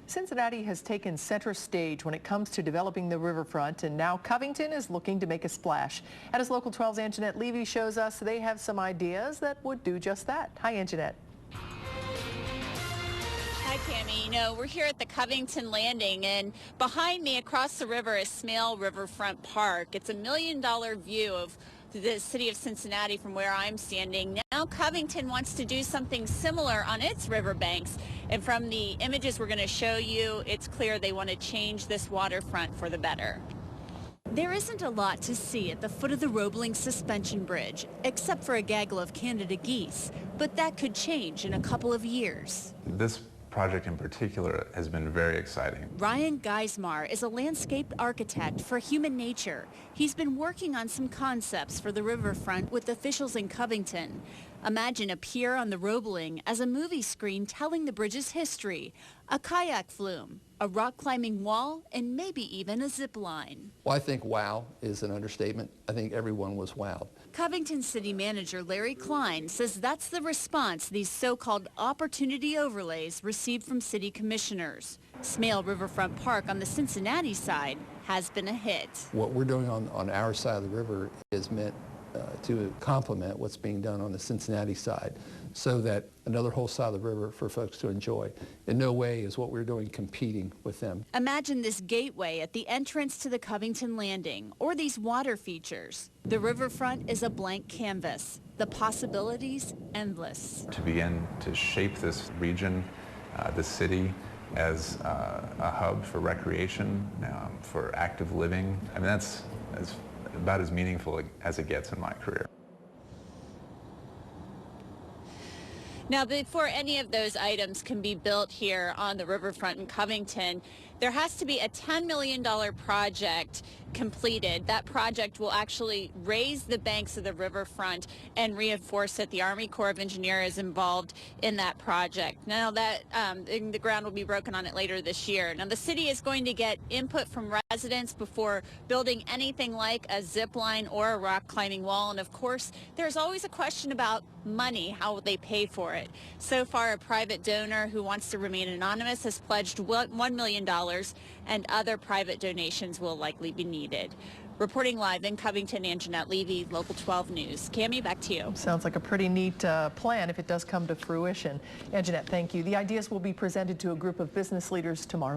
Cincinnati has taken center stage when it comes to developing the riverfront, and now Covington is looking to make a splash. As Local 12's Angenette Levy shows us, they have some ideas that would do just that. Hi, Angenette. Hi, Cammie. You know, we're here at the Covington Landing, and behind me across the river is Smale Riverfront Park. It's $1 million view of the city of Cincinnati from where I'm standing. Now Covington wants to do something similar on its riverbanks, and from the images we're going to show you, it's clear they want to change this waterfront for the better. There isn't a lot to see at the foot of the Roebling Suspension Bridge, except for a gaggle of Canada geese, but that could change in a couple of years. This project in particular has been very exciting. Ryan Geismar is a landscape architect for Human Nature. He's been working on some concepts for the riverfront with officials in Covington. Imagine a pier on the Roebling as a movie screen telling the bridge's history, a kayak flume, a rock climbing wall, and maybe even a zip line. Well, I think wow is an understatement. I think everyone was wowed. Covington City Manager Larry Klein says that's the response these so-called opportunity overlays received from city commissioners. Smale Riverfront Park on the Cincinnati side has been a hit. What we're doing on our side of the river is meant to complement what's being done on the Cincinnati side, so that another whole side of the river for folks to enjoy. In no way is what we're doing competing with them. Imagine this gateway at the entrance to the Covington Landing, or these water features. The riverfront is a blank canvas. The possibilities endless. To begin to shape this region, the city, as a hub for recreation, for active living, I mean, that's about as meaningful as it gets in my career. Now, before any of those items can be built here on the riverfront in Covington, there has to be a $10 million project completed. That project will actually raise the banks of the riverfront and reinforce it. The Army Corps of Engineers is involved in that project. Now that the ground will be broken on it later this year. Now the city is going to get input from residents before building anything like a zip line or a rock climbing wall. And of course, there's always a question about money, how will they pay for it? So far, a private donor who wants to remain anonymous has pledged $1 million, and other private donations will likely be needed. Reporting live in Covington, Angenette Levy, Local 12 News. Cammie, back to you. Sounds like a pretty neat plan if it does come to fruition. Angenette, thank you. The ideas will be presented to a group of business leaders tomorrow night.